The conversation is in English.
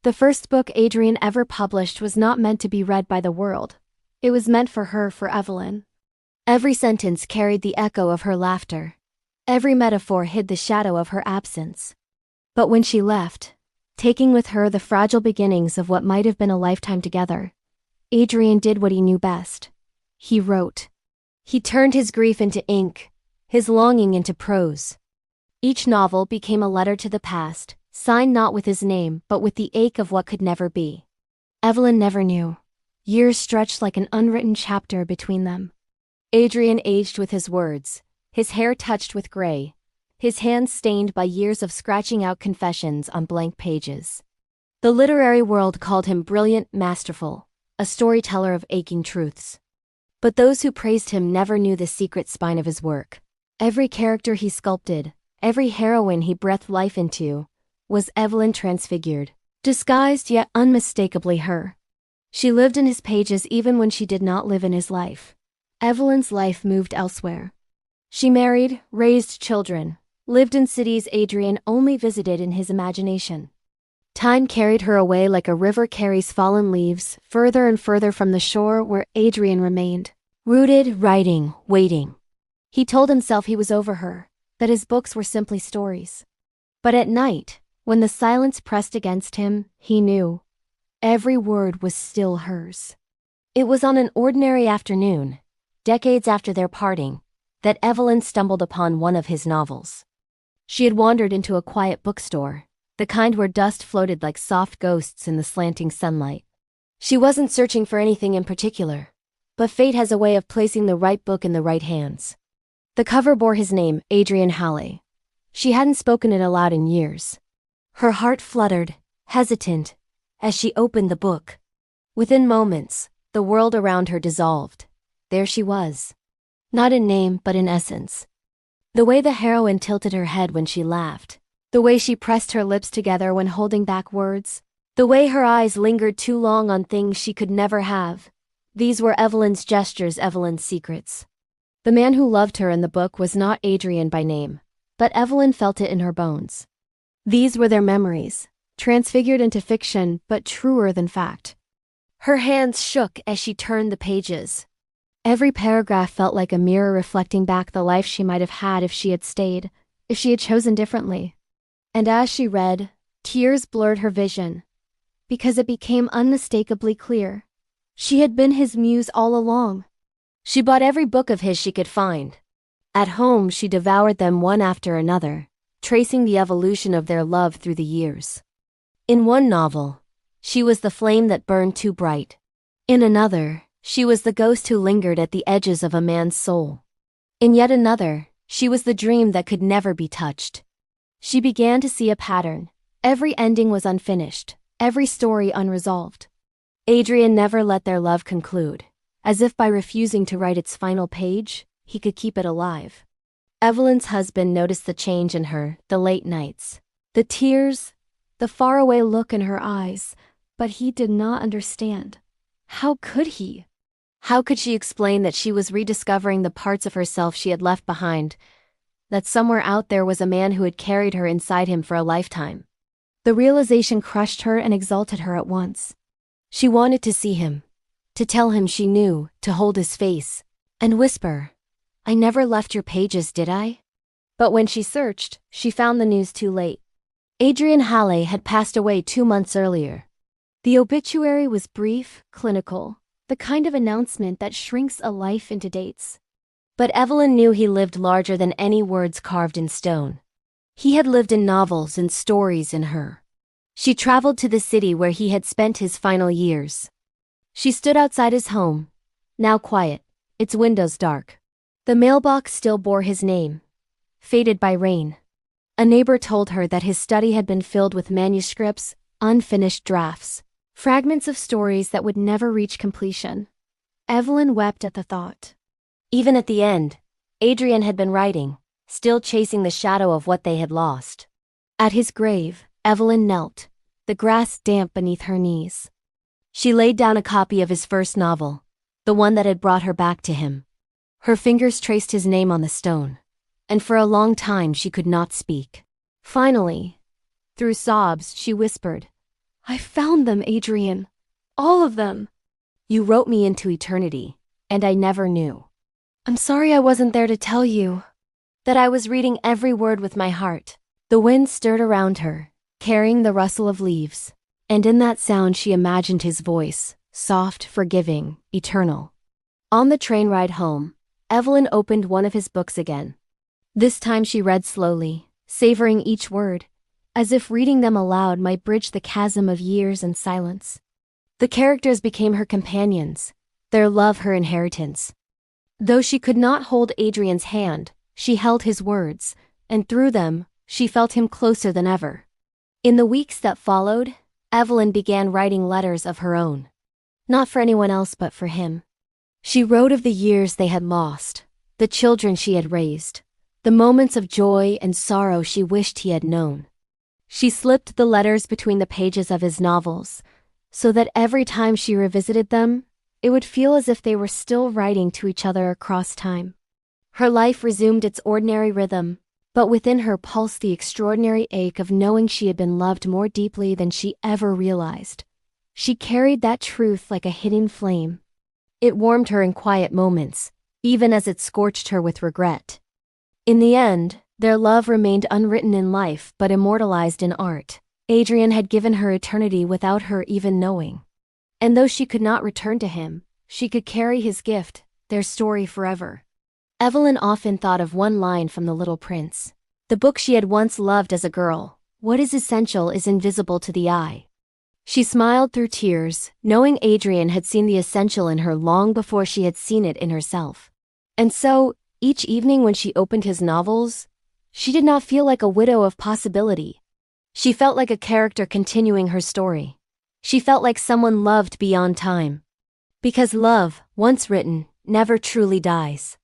The first book Adrian ever published was not meant to be read by the world. It was meant for her, for Evelyn. Every sentence carried the echo of her laughter. Every metaphor hid the shadow of her absence. But when she left, taking with her the fragile beginnings of what might have been a lifetime together, Adrian did what he knew best. He wrote. He turned his grief into ink, his longing into prose. Each novel became a letter to the past, signed not with his name but with the ache of what could never be. Evelyn never knew. Years stretched like an unwritten chapter between them. Adrian aged with his words, his hair touched with gray, his hands stained by years of scratching out confessions on blank pages. The literary world called him brilliant, masterful, a storyteller of aching truths. But those who praised him never knew the secret spine of his work. Every character he sculpted, every heroine he breathed life into, was Evelyn transfigured, disguised yet unmistakably her. She lived in his pages even when she did not live in his life. Evelyn's life moved elsewhere. She married, raised children, lived in cities Adrian only visited in his imagination. Time carried her away like a river carries fallen leaves, further and further from the shore where Adrian remained, rooted, writing, waiting. He told himself he was over her, that his books were simply stories. But at night, when the silence pressed against him, he knew. Every word was still hers. It was on an ordinary afternoon, decades after their parting, that Evelyn stumbled upon one of his novels. She had wandered into a quiet bookstore, the kind where dust floated like soft ghosts in the slanting sunlight. She wasn't searching for anything in particular, but fate has a way of placing the right book in the right hands. The cover bore his name, Adrian Halley. She hadn't spoken it aloud in years. Her heart fluttered, hesitant, as she opened the book. Within moments, the world around her dissolved. There she was. Not in name, but in essence. The way the heroine tilted her head when she laughed, the way she pressed her lips together when holding back words, the way her eyes lingered too long on things she could never have. These were Evelyn's gestures, Evelyn's secrets. The man who loved her in the book was not Adrian by name, but Evelyn felt it in her bones. These were their memories, transfigured into fiction but truer than fact. Her hands shook as she turned the pages. Every paragraph felt like a mirror reflecting back the life she might have had if she had stayed, if she had chosen differently. And as she read, tears blurred her vision, because it became unmistakably clear. She had been his muse all along. She bought every book of his she could find. At home she devoured them one after another, tracing the evolution of their love through the years. In one novel, she was the flame that burned too bright. In another, she was the ghost who lingered at the edges of a man's soul. In yet another, she was the dream that could never be touched. She began to see a pattern. Every ending was unfinished, every story unresolved. Adrian never let their love conclude, as if by refusing to write its final page, he could keep it alive. Evelyn's husband noticed the change in her, the late nights, the tears, the faraway look in her eyes, but he did not understand. How could he? How could she explain that she was rediscovering the parts of herself she had left behind, that somewhere out there was a man who had carried her inside him for a lifetime? The realization crushed her and exalted her at once. She wanted to see him, to tell him she knew, to hold his face, and whisper, "I never left your pages, did I?" But when she searched, she found the news too late. Adrian Halley had passed away 2 months earlier. The obituary was brief, clinical, the kind of announcement that shrinks a life into dates. But Evelyn knew he lived larger than any words carved in stone. He had lived in novels and stories in her. She traveled to the city where he had spent his final years. She stood outside his home, now quiet, its windows dark. The mailbox still bore his name, faded by rain. A neighbor told her that his study had been filled with manuscripts, unfinished drafts, fragments of stories that would never reach completion. Evelyn wept at the thought. Even at the end, Adrian had been writing, still chasing the shadow of what they had lost. At his grave, Evelyn knelt, the grass damp beneath her knees. She laid down a copy of his first novel, the one that had brought her back to him. Her fingers traced his name on the stone, and for a long time she could not speak. Finally, through sobs, she whispered, I found them, Adrian. All of them. You wrote me into eternity, and I never knew. I'm sorry I wasn't there to tell you that I was reading every word with my heart. The wind stirred around her, carrying the rustle of leaves, and in that sound she imagined his voice, soft, forgiving, eternal. On the train ride home, Evelyn opened one of his books again. This time she read slowly, savoring each word, as if reading them aloud might bridge the chasm of years and silence. The characters became her companions, their love her inheritance. Though she could not hold Adrian's hand, she held his words, and through them, she felt him closer than ever. In the weeks that followed, Evelyn began writing letters of her own. Not for anyone else but for him. She wrote of the years they had lost, the children she had raised, the moments of joy and sorrow she wished he had known. She slipped the letters between the pages of his novels, so that every time she revisited them, it would feel as if they were still writing to each other across time. Her life resumed its ordinary rhythm, but within her pulsed the extraordinary ache of knowing she had been loved more deeply than she ever realized. She carried that truth like a hidden flame. It warmed her in quiet moments, even as it scorched her with regret. In the end, their love remained unwritten in life but immortalized in art. Adrian had given her eternity without her even knowing. And though she could not return to him, she could carry his gift, their story forever. Evelyn often thought of one line from The Little Prince, the book she had once loved as a girl: "What is essential is invisible to the eye." She smiled through tears, knowing Adrian had seen the essential in her long before she had seen it in herself. And so, each evening when she opened his novels, she did not feel like a widow of possibility. She felt like a character continuing her story. She felt like someone loved beyond time. Because love, once written, never truly dies.